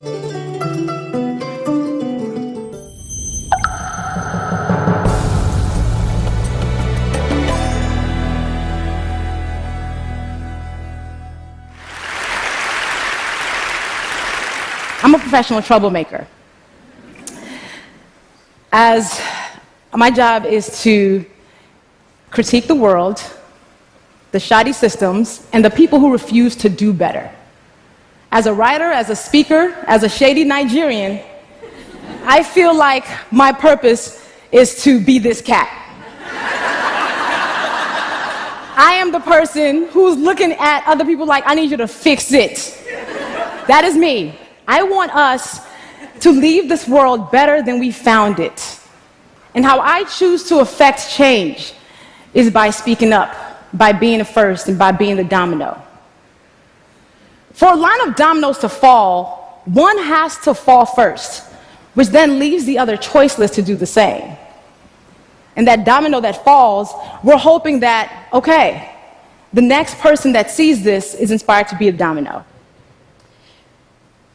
I'm a professional troublemaker. As my job is to critique the world, the shoddy systems, and the people who refuse to do better. As a writer, as a speaker, as a shady Nigerian, I feel like my purpose is to be this cat. I am the person who's looking at other people like, I need you to fix it. That is me. I want us to leave this world better than we found it. And how I choose to affect change is by speaking up, by being the first, and by being the domino. For a line of dominoes to fall, one has to fall first, which then leaves the other choiceless to do the same. And that domino that falls, we're hoping that, okay, the next person that sees this is inspired to be a domino.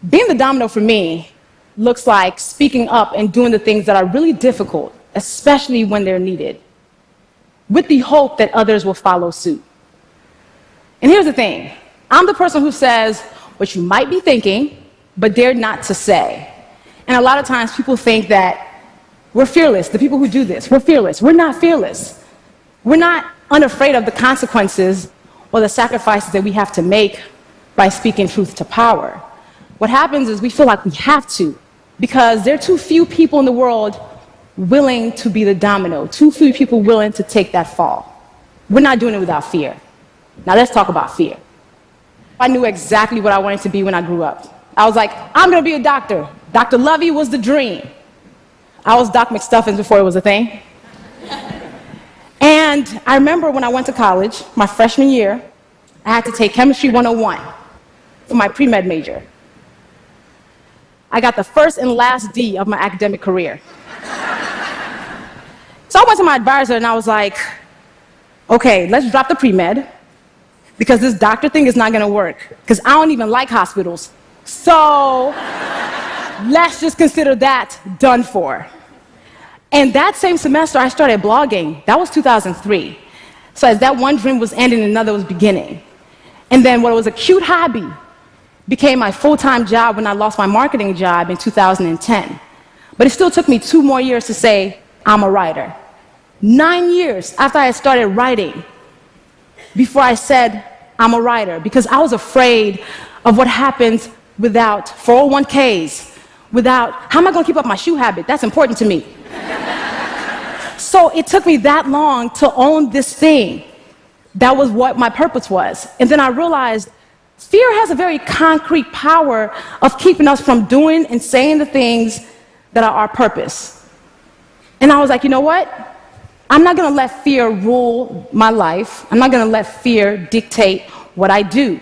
Being the domino for me looks like speaking up and doing the things that are really difficult, especially when they're needed, with the hope that others will follow suit. And here's the thing. I'm the person who says what you might be thinking, but dare not to say. And a lot of times people think that we're fearless. The people who do this, we're fearless. We're not fearless. We're not unafraid of the consequences or the sacrifices that we have to make by speaking truth to power. What happens is we feel like we have to, because there are too few people in the world willing to be the domino, too few people willing to take that fall. We're not doing it without fear. Now let's talk about fear. I knew exactly what I wanted to be when I grew up. I was like, I'm going to be a doctor. Dr. Luvvie was the dream. I was Doc McStuffins before it was a thing. And I remember when I went to college, my freshman year, I had to take Chemistry 101 for my pre-med major. I got the first and last D of my academic career. So I went to my advisor and I was like, okay, let's drop the pre-med because this doctor thing is not going to work because I don't even like hospitals. So let's just consider that done for. And that same semester, I started blogging. That was 2003. So as that one dream was ending, another was beginning. And then what was a cute hobby became my full-time job when I lost my marketing job in 2010. But it still took me 2 more years to say, I'm a writer. 9 years after I had started writing before I said, I'm a writer, because I was afraid of what happens without 401ks, without, how am I going to keep up my shoe habit? That's important to me. So it took me that long to own this thing. That was what my purpose was. And then I realized fear has a very concrete power of keeping us from doing and saying the things that are our purpose. And I was like, you know what? I'm not going to let fear rule my life. I'm not going to let fear dictate what I do.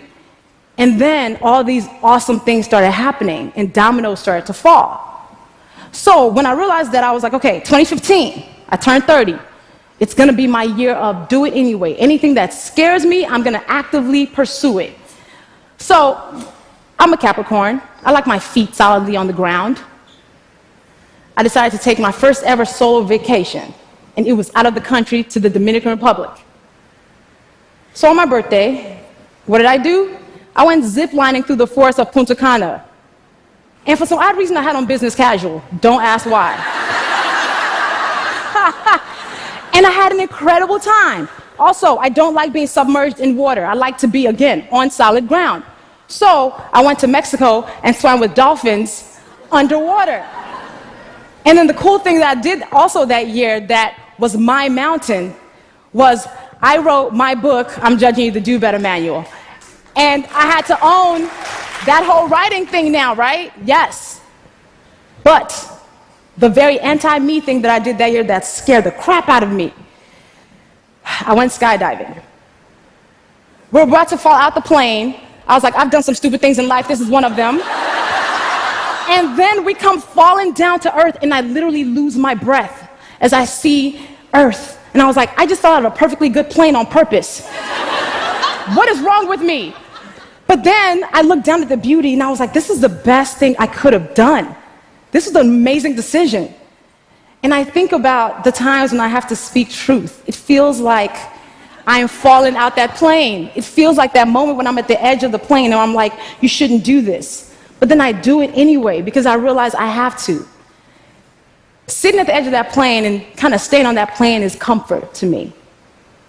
And then all these awesome things started happening, and dominoes started to fall. So when I realized that, I was like, okay, 2015, I turned 30. It's going to be my year of do it anyway. Anything that scares me, I'm going to actively pursue it. So I'm a Capricorn. I like my feet solidly on the ground. I decided to take my first ever solo vacation, and it was out of the country to the Dominican Republic. So on my birthday, what did I do? I went zip-lining through the forest of Punta Cana. And for some odd reason, I had on business casual. Don't ask why. And I had an incredible time. Also, I don't like being submerged in water. I like to be, again, on solid ground. So I went to Mexico and swam with dolphins underwater. And then the cool thing that I did also that year that was my mountain was I wrote my book, I'm Judging You, the Do Better Manual. And I had to own that whole writing thing now, right? Yes. But the very anti-me thing that I did that year that scared the crap out of me, I went skydiving. We're about to fall out the plane. I was like, I've done some stupid things in life. This is one of them. And then we come falling down to earth, and I literally lose my breath as I see earth. And I was like, I just fell out of a perfectly good plane on purpose. What is wrong with me? But then I looked down at the beauty and I was like, this is the best thing I could have done. This is an amazing decision. And I think about the times when I have to speak truth. It feels like I am falling out that plane. It feels like that moment when I'm at the edge of the plane and I'm like, you shouldn't do this. But then I do it anyway because I realize I have to. Sitting at the edge of that plane and kind of staying on that plane is comfort to me.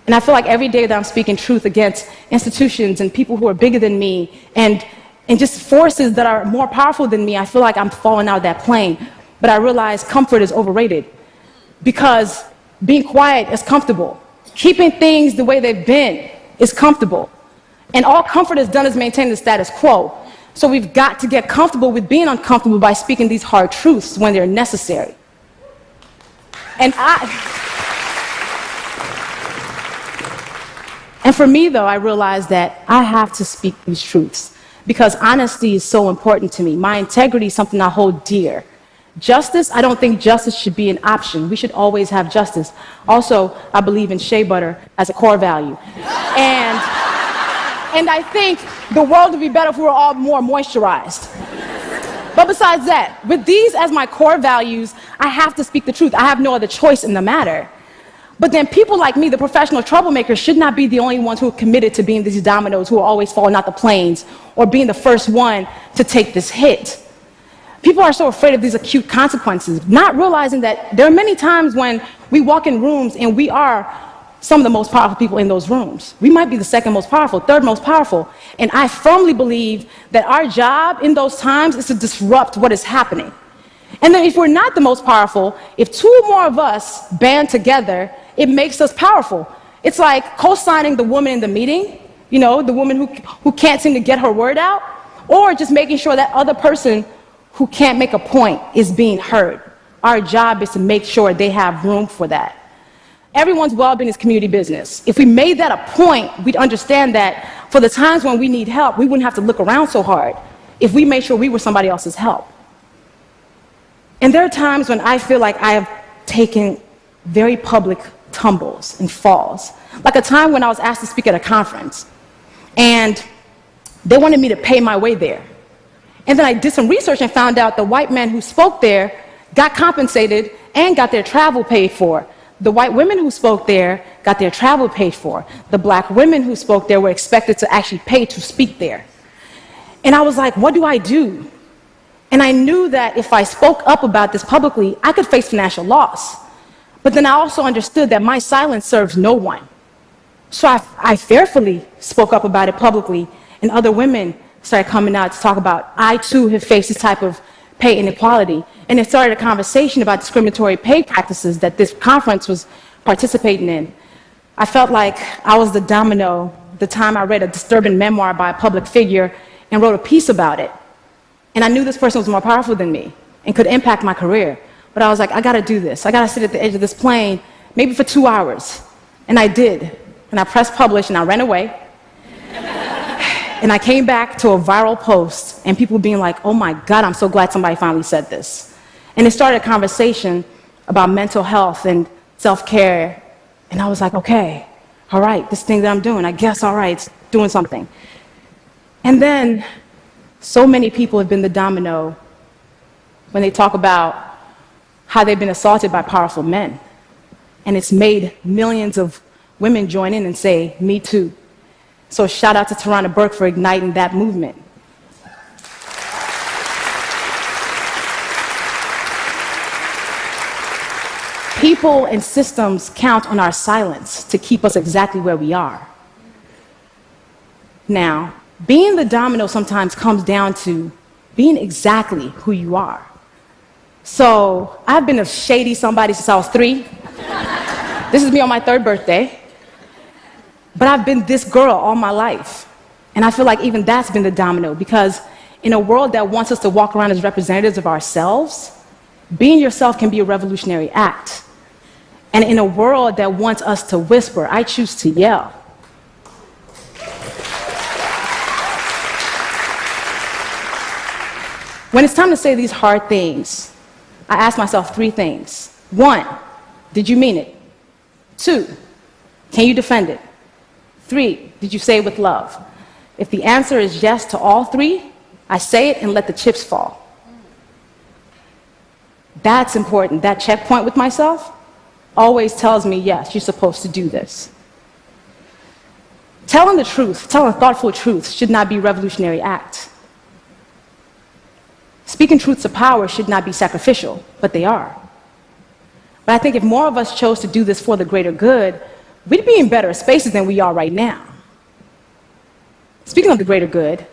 And I feel like every day that I'm speaking truth against institutions and people who are bigger than me and just forces that are more powerful than me, I feel like I'm falling out of that plane. But I realize comfort is overrated because being quiet is comfortable. Keeping things the way they've been is comfortable. And all comfort has done is maintain the status quo. So we've got to get comfortable with being uncomfortable by speaking these hard truths when they're necessary. And for me, though, I realized that I have to speak these truths because honesty is so important to me. My integrity is something I hold dear. Justice, I don't think justice should be an option. We should always have justice. Also, I believe in shea butter as a core value. And I think the world would be better if we were all more moisturized. But besides that, with these as my core values, I have to speak the truth. I have no other choice in the matter. But then people like me, the professional troublemakers, should not be the only ones who are committed to being these dominoes who are always falling out the planes or being the first one to take this hit. People are so afraid of these acute consequences, not realizing that there are many times when we walk in rooms and we are some of the most powerful people in those rooms. We might be the second most powerful, third most powerful. And I firmly believe that our job in those times is to disrupt what is happening. And then if we're not the most powerful, if two or more of us band together, it makes us powerful. It's like co-signing the woman in the meeting, you know, the woman who can't seem to get her word out, or just making sure that other person who can't make a point is being heard. Our job is to make sure they have room for that. Everyone's well-being is community business. If we made that a point, we'd understand that for the times when we need help, we wouldn't have to look around so hard if we made sure we were somebody else's help. And there are times when I feel like I have taken very public tumbles and falls. Like a time when I was asked to speak at a conference, and they wanted me to pay my way there. And then I did some research and found out the white men who spoke there got compensated and got their travel paid for. The white women who spoke there got their travel paid for. The black women who spoke there were expected to actually pay to speak there. And I was like, what do I do? And I knew that if I spoke up about this publicly, I could face financial loss. But then I also understood that my silence serves no one. So I fearfully spoke up about it publicly, and other women started coming out to talk about, I too have faced this type of pay inequality. And it started a conversation about discriminatory pay practices that this conference was participating in. I felt like I was the domino the time I read a disturbing memoir by a public figure and wrote a piece about it. And I knew this person was more powerful than me and could impact my career. But I was like, I gotta do this. I gotta sit at the edge of this plane, maybe for 2 hours. And I did. And I pressed publish and I ran away. And I came back to a viral post and people being like, oh my God, I'm so glad somebody finally said this. And it started a conversation about mental health and self-care. And I was like, okay, all right, this thing that I'm doing, I guess, all right, it's doing something. And then so many people have been the domino when they talk about how they've been assaulted by powerful men. And it's made millions of women join in and say, me too. So shout out to Tarana Burke for igniting that movement. People and systems count on our silence to keep us exactly where we are. Now, being the domino sometimes comes down to being exactly who you are. So I've been a shady somebody since I was 3. This is me on my 3rd birthday. But I've been this girl all my life. And I feel like even that's been the domino, because in a world that wants us to walk around as representatives of ourselves, being yourself can be a revolutionary act. And in a world that wants us to whisper, I choose to yell. When it's time to say these hard things, I ask myself 3 things. 1, did you mean it? 2, can you defend it? 3, did you say it with love? If the answer is yes to all three, I say it and let the chips fall. That's important. That checkpoint with myself always tells me, yes, you're supposed to do this. Telling the truth, telling thoughtful truth should not be a revolutionary act. Speaking truths of power should not be sacrificial, but they are. But I think if more of us chose to do this for the greater good, we'd be in better spaces than we are right now. Speaking of the greater good,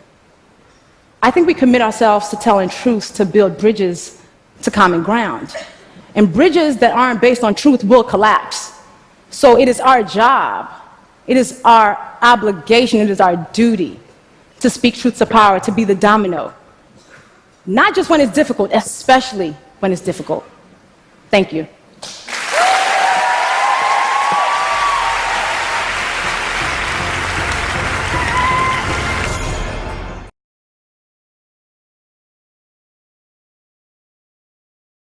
I think we commit ourselves to telling truths to build bridges to common ground. And bridges that aren't based on truth will collapse. So it is our job, it is our obligation, it is our duty to speak truths of power, to be the domino. Not just when it's difficult, especially when it's difficult. Thank you.